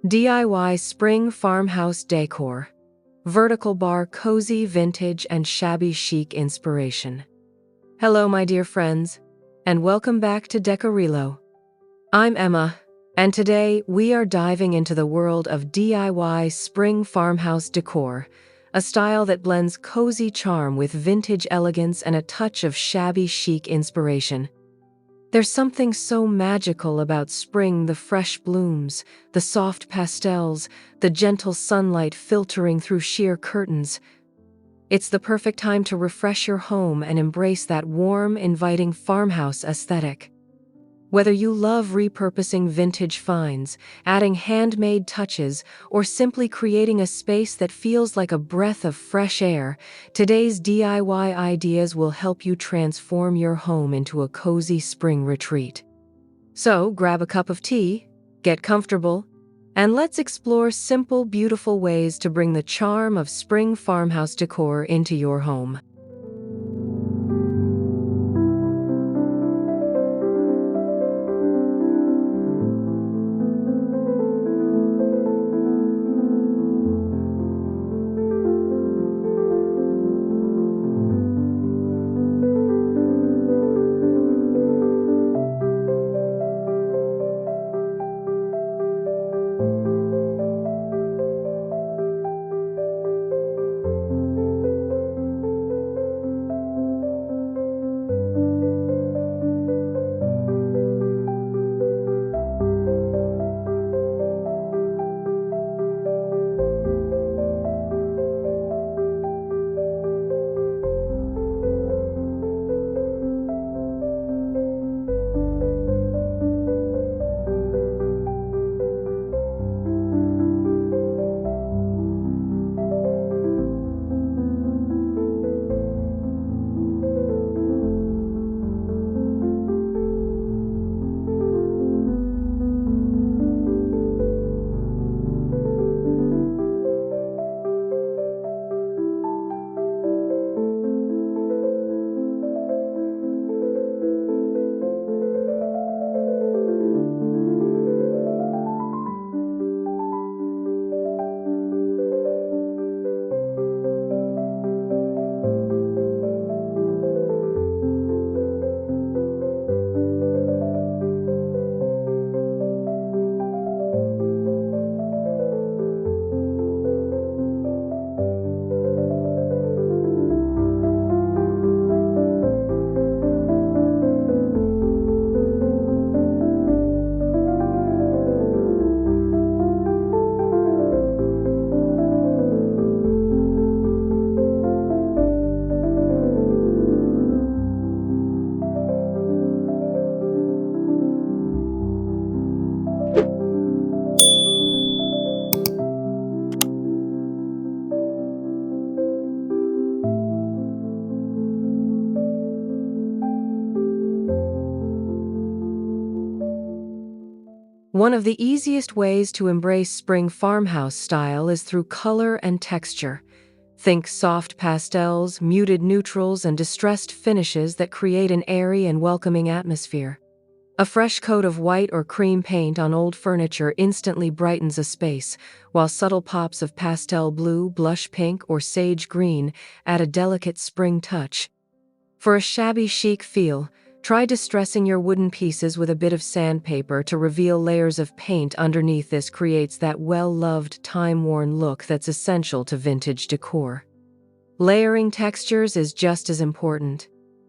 DIY Spring Farmhouse Decor. Vertical bar, cozy, vintage, and shabby chic inspiration. Hello, my dear friends, and welcome back to Decorilo. I'm Emma, and today we are diving into the world of DIY spring farmhouse decor, a style that blends cozy charm with vintage elegance and a touch of shabby chic inspiration. There's something so magical about spring: the fresh blooms, the soft pastels, the gentle sunlight filtering through sheer curtains. It's the perfect time to refresh your home and embrace that warm, inviting farmhouse aesthetic. Whether you love repurposing vintage finds, adding handmade touches, or simply creating a space that feels like a breath of fresh air, today's DIY ideas will help you transform your home into a cozy spring retreat. So, grab a cup of tea, get comfortable, and let's explore simple, beautiful ways to bring the charm of spring farmhouse decor into your home. One of the easiest ways to embrace spring farmhouse style is through color and texture. Think soft pastels, muted neutrals, and distressed finishes that create an airy and welcoming atmosphere. A fresh coat of white or cream paint on old furniture instantly brightens a space, while subtle pops of pastel blue, blush pink, or sage green add a delicate spring touch. For a shabby chic feel, try distressing your wooden pieces with a bit of sandpaper to reveal layers of paint underneath. This creates that well-loved, time-worn look that's essential to vintage decor. Layering textures is just as important.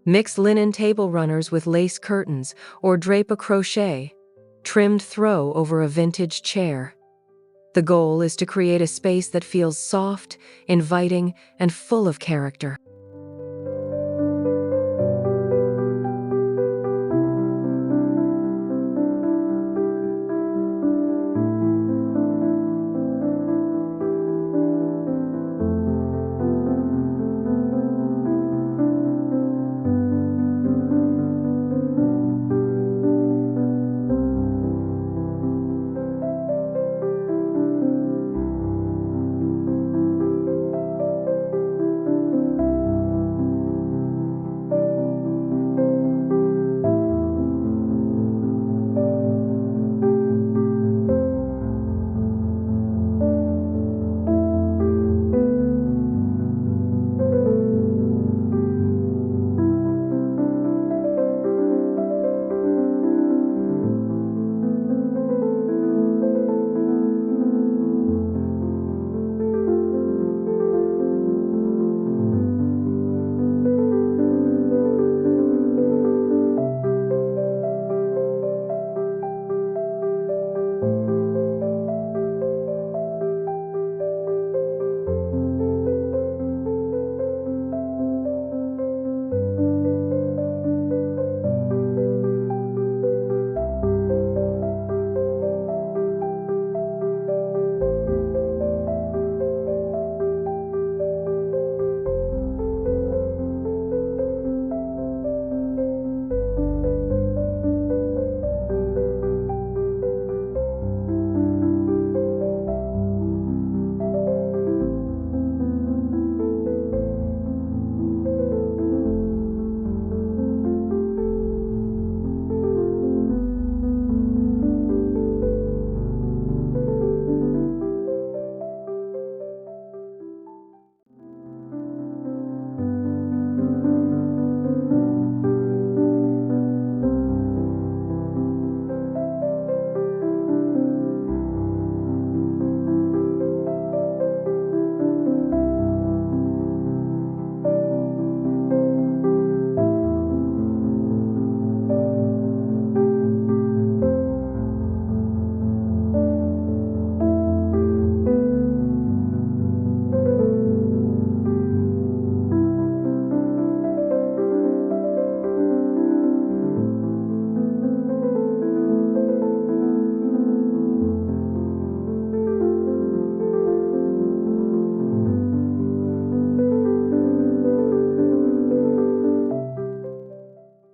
Mix linen table runners with lace curtains, or drape a crochet trimmed throw over a vintage chair. The goal is to create a space that feels soft, inviting, and full of character.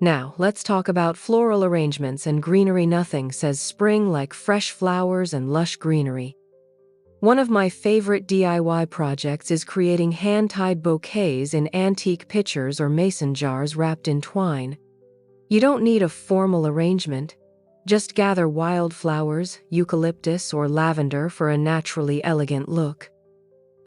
Now, let's talk about floral arrangements and greenery. Nothing says spring like fresh flowers and lush greenery. One of my favorite DIY projects is creating hand-tied bouquets in antique pitchers or mason jars wrapped in twine. You don't need a formal arrangement. Just gather wildflowers, eucalyptus, or lavender for a naturally elegant look.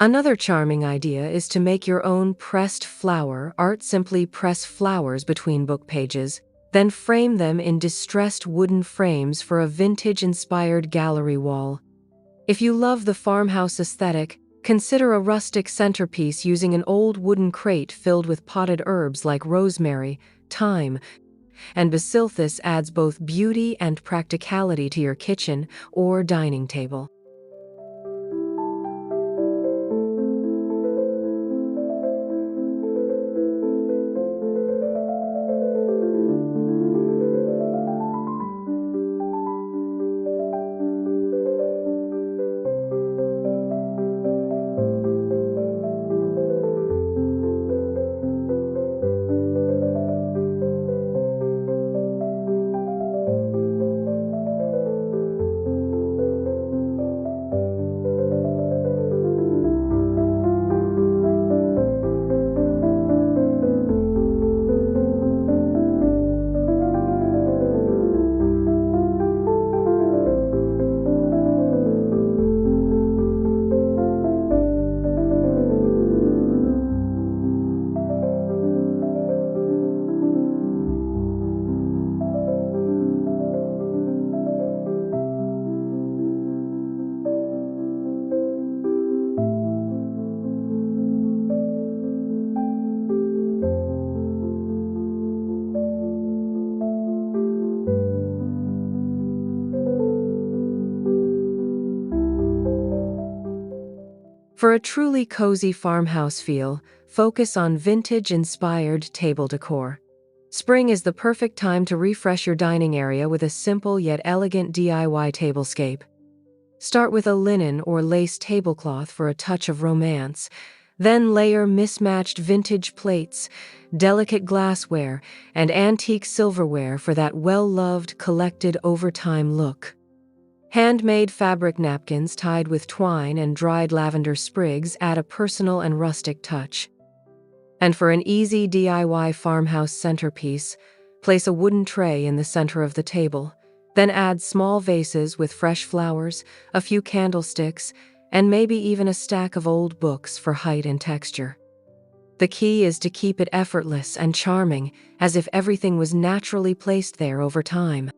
Another charming idea is to make your own pressed flower art. Simply press flowers between book pages, then frame them in distressed wooden frames for a vintage-inspired gallery wall. If you love the farmhouse aesthetic, consider a rustic centerpiece using an old wooden crate filled with potted herbs like rosemary, thyme, and basil. This adds both beauty and practicality to your kitchen or dining table. For a truly cozy farmhouse feel, focus on vintage-inspired table decor. Spring is the perfect time to refresh your dining area with a simple yet elegant DIY tablescape. Start with a linen or lace tablecloth for a touch of romance. Then layer mismatched vintage plates, delicate glassware, and antique silverware for that well-loved, collected over time look. Handmade fabric napkins tied with twine and dried lavender sprigs add a personal and rustic touch. And for an easy DIY farmhouse centerpiece, place a wooden tray in the center of the table. Then add small vases with fresh flowers, a few candlesticks, and maybe even a stack of old books for height and texture. The key is to keep it effortless and charming, as if everything was naturally placed there over time.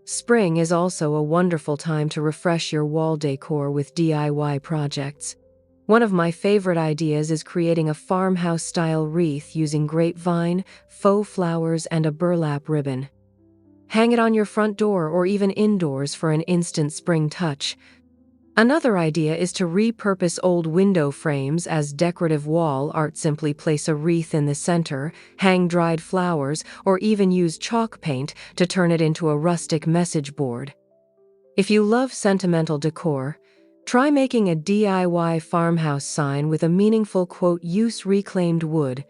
Spring is also a wonderful time to refresh your wall decor with DIY projects. One of my favorite ideas is creating a farmhouse-style wreath using grapevine, faux flowers, and a burlap ribbon. Hang it on your front door or even indoors for an instant spring touch. Another idea is to repurpose old window frames as decorative wall art. Simply place a wreath in the center, hang dried flowers, or even use chalk paint to turn it into a rustic message board. If you love sentimental decor, try making a DIY farmhouse sign with a meaningful quote: "Use reclaimed wood."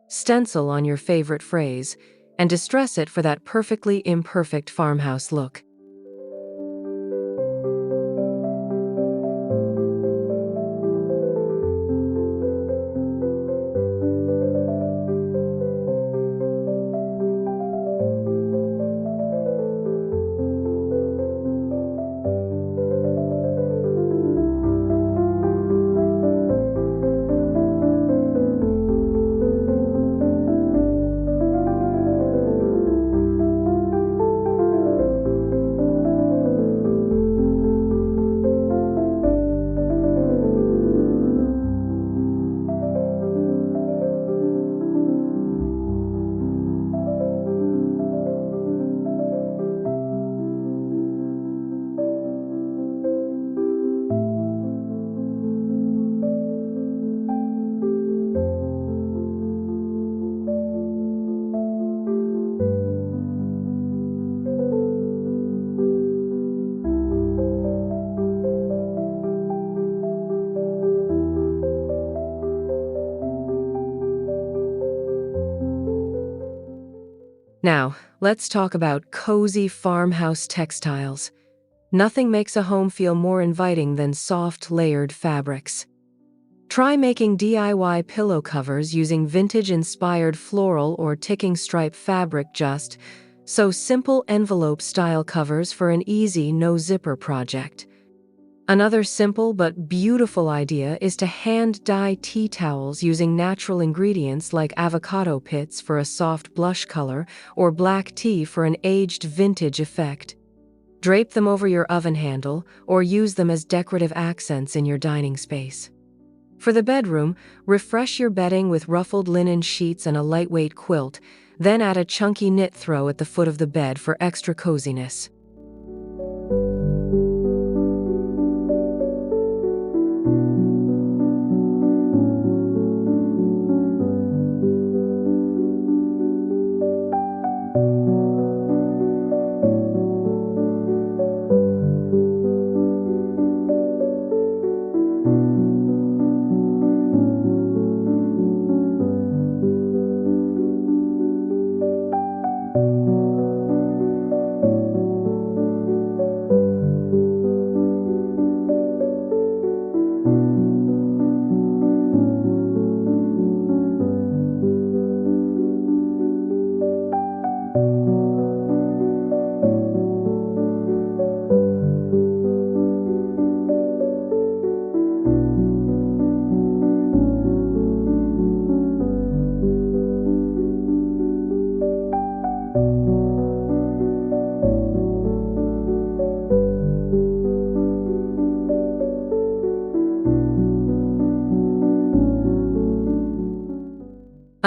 stencil on your favorite phrase, and distress it for that perfectly imperfect farmhouse look. Now, let's talk about cozy farmhouse textiles. Nothing makes a home feel more inviting than soft, layered fabrics. Try making DIY pillow covers using vintage-inspired floral or ticking stripe fabric. Just so simple envelope-style covers for an easy, no-zipper project. Another simple but beautiful idea is to hand-dye tea towels using natural ingredients like avocado pits for a soft blush color or black tea for an aged vintage effect. Drape them over your oven handle or use them as decorative accents in your dining space. For the bedroom, refresh your bedding with ruffled linen sheets and a lightweight quilt, then add a chunky knit throw at the foot of the bed for extra coziness.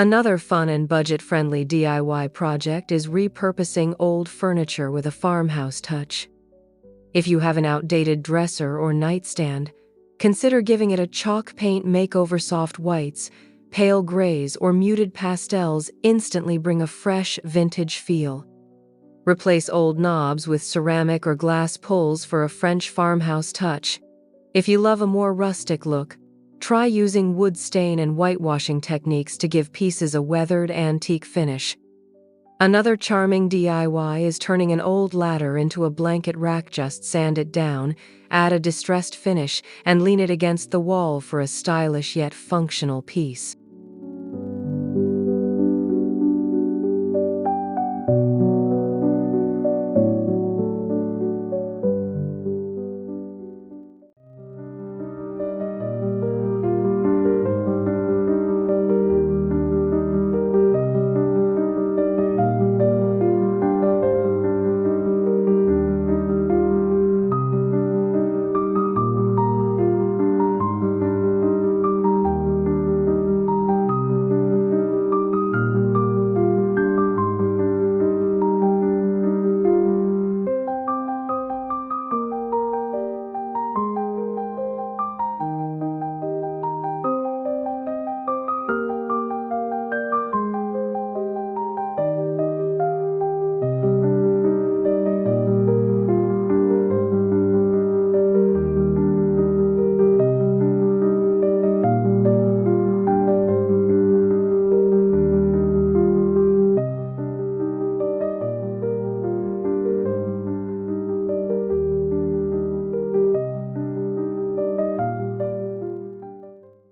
Another fun and budget-friendly DIY project is repurposing old furniture with a farmhouse touch. If you have an outdated dresser or nightstand, consider giving it a chalk paint makeover. Soft whites, pale grays, or muted pastels instantly bring a fresh, vintage feel. Replace old knobs with ceramic or glass pulls for a French farmhouse touch. If you love a more rustic look, try using wood stain and whitewashing techniques to give pieces a weathered, antique finish. Another charming DIY is turning an old ladder into a blanket rack. Just sand it down, add a distressed finish, and lean it against the wall for a stylish yet functional piece.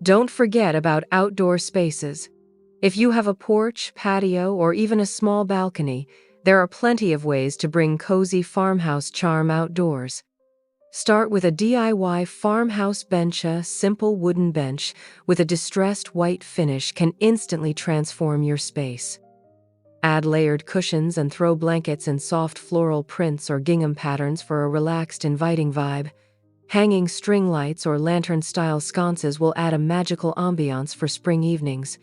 Don't forget about outdoor spaces. If you have a porch, patio, or even a small balcony, there are plenty of ways to bring cozy farmhouse charm outdoors. Start with a DIY farmhouse bench. A simple wooden bench with a distressed white finish can instantly transform your space. Add layered cushions and throw blankets in soft floral prints or gingham patterns for a relaxed, inviting vibe. Hanging string lights or lantern-style sconces will add a magical ambiance for spring evenings.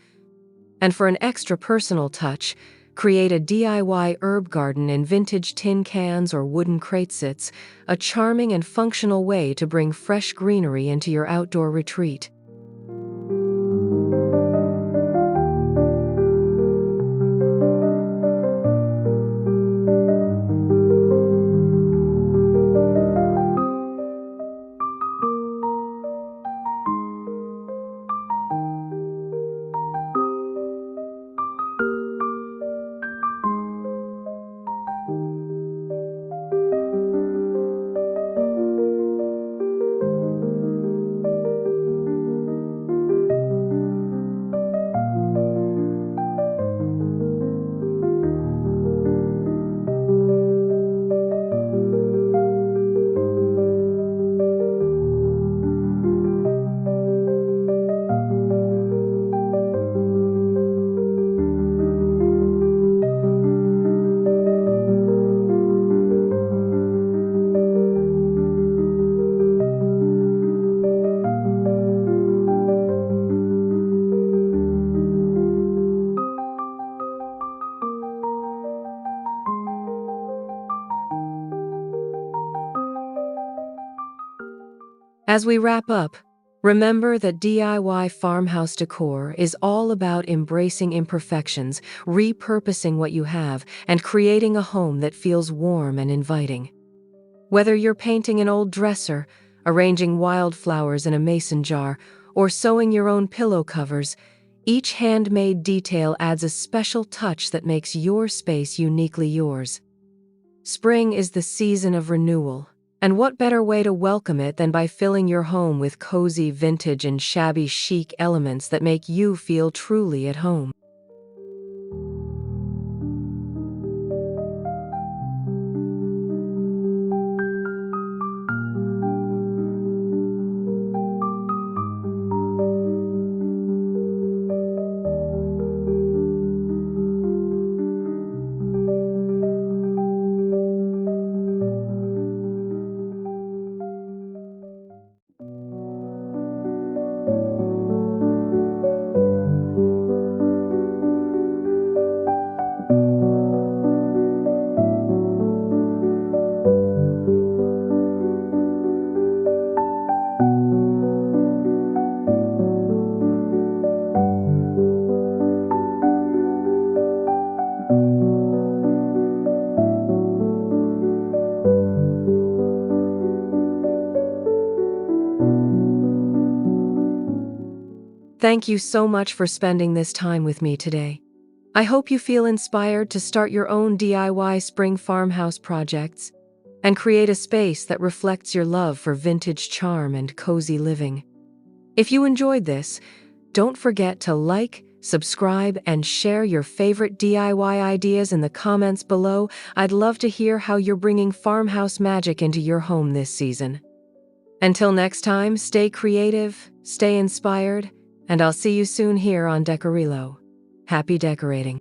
And for an extra personal touch, create a DIY herb garden in vintage tin cans or wooden cratesets, a charming and functional way to bring fresh greenery into your outdoor retreat. As we wrap up, remember that DIY farmhouse decor is all about embracing imperfections, repurposing what you have, and creating a home that feels warm and inviting. Whether you're painting an old dresser, arranging wildflowers in a mason jar, or sewing your own pillow covers, each handmade detail adds a special touch that makes your space uniquely yours. Spring is the season of renewal, and what better way to welcome it than by filling your home with cozy vintage and shabby chic elements that make you feel truly at home. Thank you so much for spending this time with me today. I hope you feel inspired to start your own DIY spring farmhouse projects and create a space that reflects your love for vintage charm and cozy living. If you enjoyed this, don't forget to like, subscribe, and share your favorite DIY ideas in the comments below. I'd love to hear how you're bringing farmhouse magic into your home this season. Until next time, stay creative, stay inspired, and I'll see you soon here on Decorillo. Happy decorating.